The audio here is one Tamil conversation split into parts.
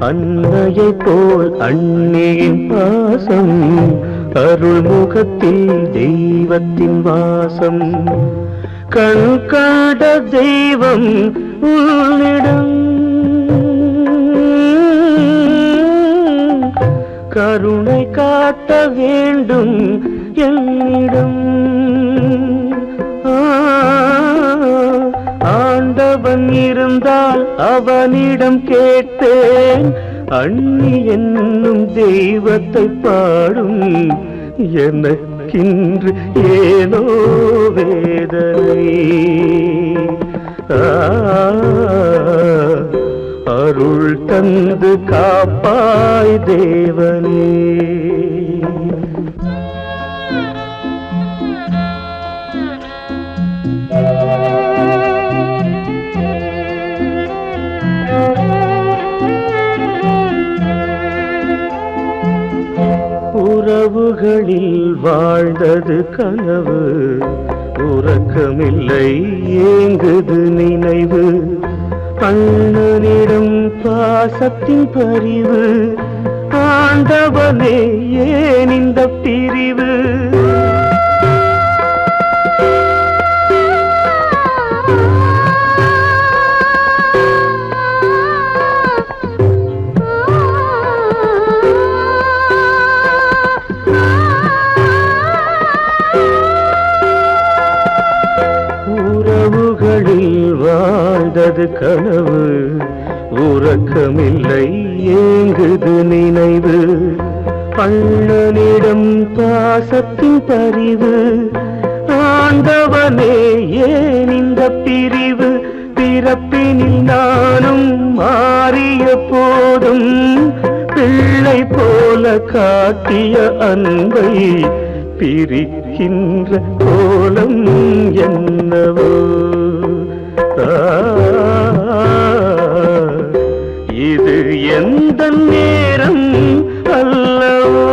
அன்னையை போல் அன்னையின் பாசம், அருள்முகத்தில் தெய்வத்தின் வாசம். கண் கண்ட தெய்வம் உன்னிடம், கருணை காட்ட வேண்டும் என்னிடம். ஆண்டவன் இருந்தால் அவனிடம் கேட்டேன், அண்ணி என்னும் தெய்வத்தை பாடும் எனக்கின்று ஏனோ வேதனை. அருள் தந்து காப்பாய் தேவனே. உறவுகளில் வாழ்ந்தது கனவு, உறக்கமில்லை ஏங்குது நினைவு. அண்ணனிடம் பாசத்தின் பரிவு, ஆண்டவனே ஏன் இந்த பிரிவு. வாழ்ந்தது கனவு, உறக்கமில்லை ஏங்குது நினைவு. அண்ணனிடம் பாசத்தின் பரிவு, ஆண்டவனே ஏன் இந்த பிரிவு. பிறப்பினில் நானும் மாறிய போதும், பிள்ளை போல காட்டிய அன்பை பிரிக்கின்ற கோலம் என்னவோ. இது எந்த நேரம் அல்லவோ.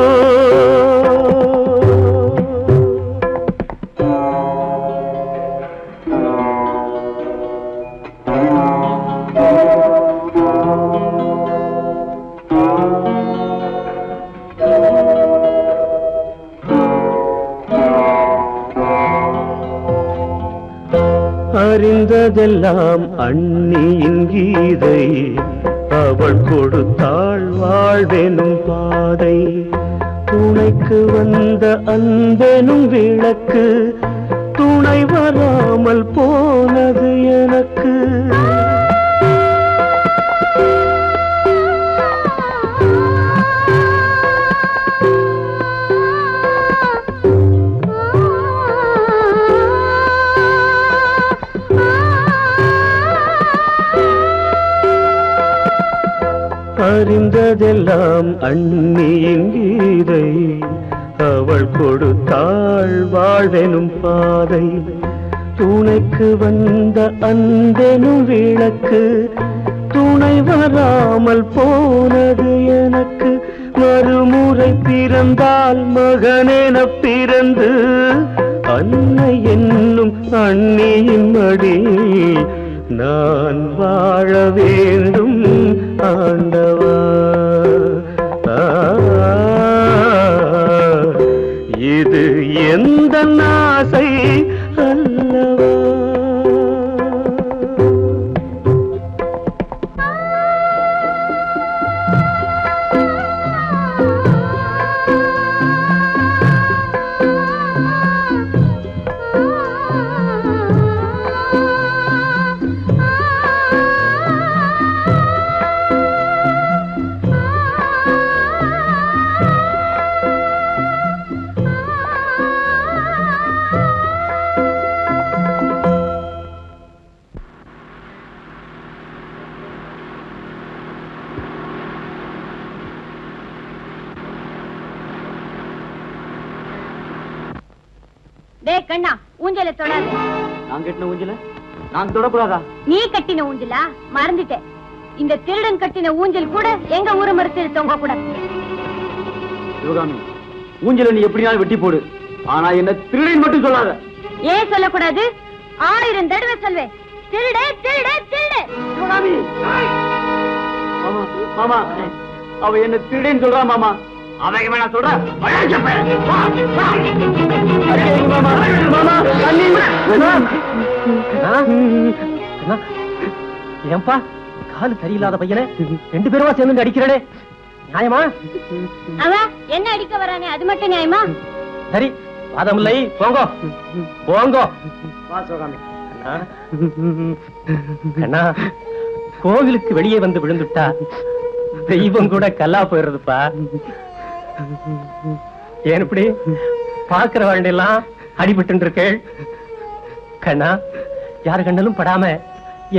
அறிந்ததெல்லாம் அண்ணியின் கீதை, அவள் கொடுத்தாள் வாழ்வெனும் பாதை. துணைக்கு வந்த அன்பெனும் விளக்கு, துணை வராமல் போனது எனக்கு. அறிந்ததெல்லாம் அண்ணியின் கீதை, அவள் கொடுத்தாள் வாழ்வெனும் பாதை. துணைக்கு வந்த அன்பெனும் விளக்கு, துணை வராமல் போனது எனக்கு. மறுமுறை பிறந்தால் மகனென பிறந்து, அன்னை என்னும் அண்ணியின் மடியில் நான் வாழ வேண்டும் ஆண்டவா. இது எந்த ஆசை அல்லவா. கண்ணா, ஊஞ்சல தொடாத. நான் கட்டின ஊஞ்சல நான் தொடக்கூடாதா? நீ கட்டின ஊஞ்சலா? மறந்துட்டேன். இந்த திருடன் கட்டின ஊஞ்சல் கூட எங்க ஊரு மரத்தில் தொங்க கூடாது. சிவகாமி, ஊஞ்சல நீ எப்படினாலும் வெட்டி போடு, ஆனா என்ன திருடன் மட்டும் சொல்லாத. ஏன் சொல்லக்கூடாது? 1000 தடவை சொல்வேன். திருடே திருடே திருடே. சிவகாமி, மாமா அவ என்ன திருடேன்னு சொல்றா மாமா. அவங்க நான் சொல்றேன். ஏன்பா காலு சரியில்லாத பையனை 2 பேருமா சேர்ந்து அடிக்கிறடே, நியாயமா? அவன் என்ன அடிக்க வரானே, அது மட்டும் நியாயமா? சரி, வாதமில்லை, போங்கோ போங்கோ. அண்ணா, கோவிலுக்கு வெளியே வந்து விழுந்துட்டா தெய்வம் கூட கல்லா போயிடுறதுப்பா. ஏன் இப்படி பாக்குற வாழ்ந்தெல்லாம் அடிபட்டு இருக்கேள்? கண்ணா, யாரு கண்ணலும் படாம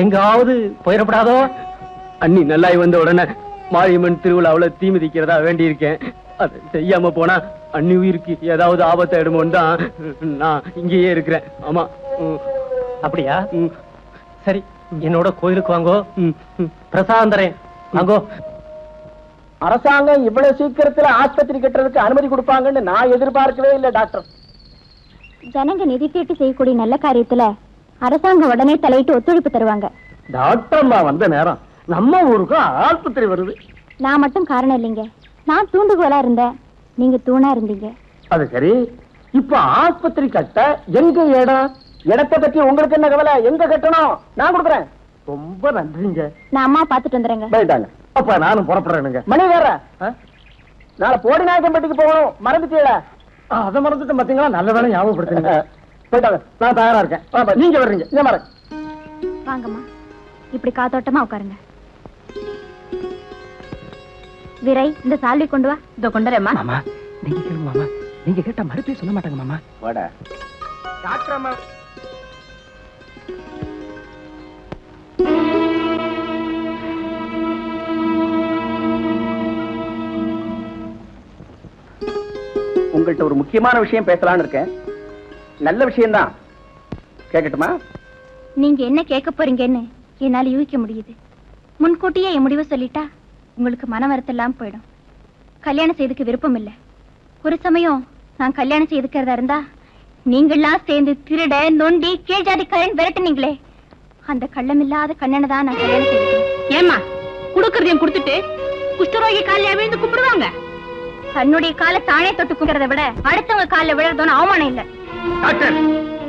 எங்காவது போயிடப்படாதோ? அண்ணி நல்லாய் வந்த உடனே மாரியம்மன் திருவிழாவுல தீ மிதிக்கிறதா வேண்டி இருக்கேன். அது செய்யாம போனா அண்ணி உயிருக்கு ஏதாவது ஆபத்தை எடுமோன்னு தான் நான் இங்கேயே இருக்கிறேன். ஆமா. அப்படியா? சரி, என்னோட கோயிலுக்கு வாங்கோ, பிரசாதம் தரேன், வாங்கோ. அரசாங்கம் இவ்வளவு சீக்கிரத்துல ஆஸ்பத்திரி கட்டுறதுக்கு அனுமதி கொடுப்பாங்கன்னு நான் எதிர்பார்க்கவே இல்லை டாக்டர். ஜனங்க நிதி தீட்டு செய்யக்கூடிய நல்ல காரியத்துல அரசாங்கம் உடனே தலையிட்டு ஒத்துழைப்பு தருவாங்க. டாக்டர் நான் வந்த நேரம் நம்ம ஊருக்கு ஆஸ்பத்திரி வருது. நான் மட்டும் காரணம் இல்லைங்க, நான் தூண்டுகோலா இருந்தேன், நீங்க தூணா இருந்தீங்க. அது சரி, இப்ப ஆஸ்பத்திரி கட்ட எங்க இடம்? இடத்தை பத்தி உங்களுக்கு என்ன கவலை? எங்க கட்டணும்? நான் கொடுக்குறேன். ரொம்ப நன்றிங்க. நான் அம்மா பாத்துட்டு வந்துடுறேங்க. போயிட்டாங்க. அப்ப நானும் புறப்படுறேனுங்க. மணி வேற நாளை போடி நாயக்கம்பட்டிக்கு போகணும், மறந்துட்டீங்களா? அதை மறந்துட்டு பாத்தீங்களா? நல்ல வேலை ஞாபகப்படுத்துங்க. போயிட்டாங்க, நான் தயாரா இருக்கேன். நீங்க வர்றீங்க, இந்த மாதிரி வாங்கம்மா, இப்படி காத்தோட்டமா உட்காருங்க. விரை, இந்த சால்வை கொண்டு வா. இதோ கொண்டுறேம்மா. மாமா, நீங்க கேளுங்க மாமா, நீங்க கேட்டா மறுபடியும் சொல்ல மாட்டாங்க மாமா. வாடா டாக்டர் அம்மா. உங்கள்கிட்ட ஒரு முக்கியமான விஷயம் பேசலான்னு இருக்கேன். நல்ல விஷயம்தான், கேட்கட்டுமா? நீங்க என்ன கேட்க போறீங்கன்னு என்னால யூகிக்க முடியுது. முன்கூட்டியே என் முடிவை சொல்லிட்டா உங்களுக்கு மன வருத்தம் போயிடும். கல்யாணம் செய்துக்க விருப்பம் இல்லை. ஒரு சமயம் நான் கல்யாணம் செய்துக்கிறதா இருந்தா நீங்கள்லாம் சேர்ந்து திருட நொண்டி கீழ் ஜாதிக்காரன் விரட்டுனீங்களே, அந்த கள்ளமில்லாத கண்ணனை தான் நான் கல்யாணம் செய்துக்கிறேன். ஏமா குடுக்கறதையும் கொடுத்துட்டு குஷ்டரோகி காலையா விழுந்து கும்பிடுவாங்க? தன்னுடைய காலை தானே தொட்டு கும்பிடுறத விட அடுத்தவங்க காலில் விழுறதோன்னு அவமானம் இல்லை. டாக்டர்,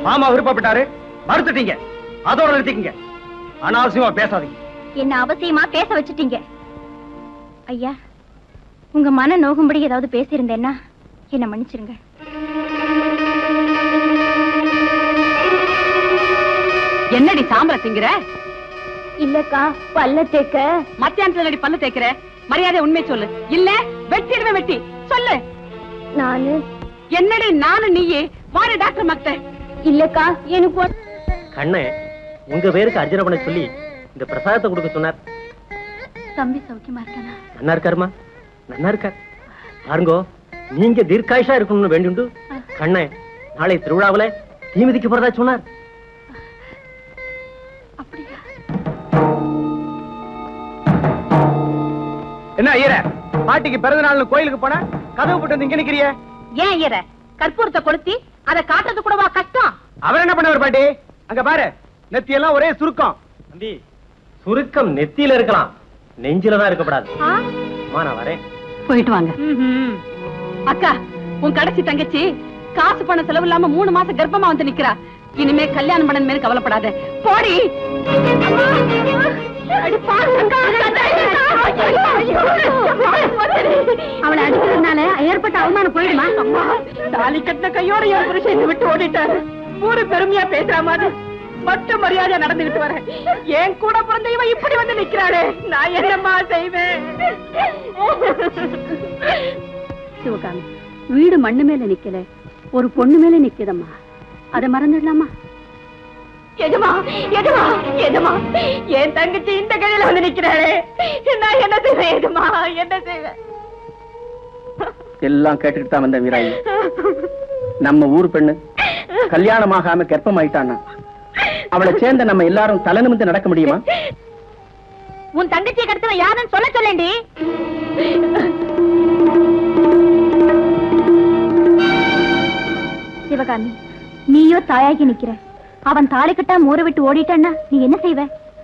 மாமா விருப்பப்பட்டாரு, மறுத்துட்டீங்க, அதோட நிறுத்திக்கங்க. அனாவசியமா பேசாதீங்க. என்ன அவசியமா பேச வச்சுட்டீங்க. ஐயா, உங்க மன நோகும்படி ஏதாவது பேசியிருந்தேன்னா என்ன மன்னிச்சிருங்க. என்னடி சாம்பர திங்கிற? இல்லக்கா, பல்ல தேக்க. மத்தியானத்துல நடி பல்ல தேக்கிற? மரியாதை உண்மை சொல்லு, இல்ல வெட்டிடுவேன். வெட்டி சொல்லு. நானு என்னடி நானு நீயே வாரு டாக்டர் மக்த. இல்லக்கா, எனக்கு கண்ணே, உங்க பேருக்கு அர்ச்சனை பண்ண சொல்லி இந்த பிரசாதத்தை கொடுக்க சொன்னார். தம்பி சௌக்கியமா இருக்கானா? நல்லா இருக்காருமா, நல்லா இருக்கார். பாருங்கோ, நீங்க தீர்க்காயுஷா இருக்கணும்னு வேண்டுண்டு கண்ணே நாளை திருவிழாவுல தீ மிதிக்க போறதா சொன்னார். அப்படியா? என்ன ஐயர, பாட்டிக்கு பிறந்த நாள் கோயிலுக்கு போன கதவு போட்டு வந்து இங்க நிக்கிறிய? ஏன் ஐயர, கற்பூரத்தை கொளுத்தி அதை காட்டுறது கூடவா கஷ்டம்? அவர் என்ன பண்ணவர் பாட்டி? அங்க பாரு, நெத்தி எல்லாம் ஒரே சுருக்கம். தம்பி, சுருக்கம் நெத்தியில இருக்கலாம், நெஞ்சிலதான் இருக்கப்படாது. நான் வரேன். போயிட்டு வாங்க. அக்கா, உன் கடைசி தங்கச்சி காசு பண செலவு இல்லாம 3 மாசம் கர்ப்பமா வந்து நிக்கிறா. இனிமே கல்யாணம் பண்ண மேல கவலைப்படாத, போடி. அவளை அடிக்கிறதுனால ஏற்பட்ட அவமானம் போயிடுமா? தாலி கட்டின கையோட என் புருஷன் விட்டு ஓடிட்டாரு. ஊரு பெருமையா பேசுற மாதிரி மொத்த மரியாதை நடந்துகிட்டு வர என் கூட பிறந்த இவன் இப்படி வந்து நிக்கிறாரு. நான் என்னம்மா செய்வேன்? சிவகாமி, வீடு மண்ணு மேல நிக்கல, ஒரு பொண்ணு மேல நிக்குதம்மா. அதை மறந்துடலாமா? எஜமா எஜமா எஜமா, என் தங்கச்சி இந்த கையில வந்து நிக்கிறாளே, நான் என்ன செய்வேன்? எஜமா, என்ன செய்வேன்? எல்லாம் கேட்டுட்டு தான் வந்த வீராயி. நம்ம ஊர் பெண்ணு கல்யாணமாகாம கர்ப்பமாயிட்டான்னா அவளை சேர்ந்த நம்ம எல்லாரும் தலை நிமிர்ந்து நடக்க முடியுமா? உன் தங்கச்சியை கடத்தவன் யாருன்னு சொல்ல சொல்லேண்டி. சிவகாமி, நீயோ தாயாகி நிக்கிற, அவன் தாலி கட்டா ஊரை விட்டு ஓடிட்டான்னா நீ என்ன செய்வ?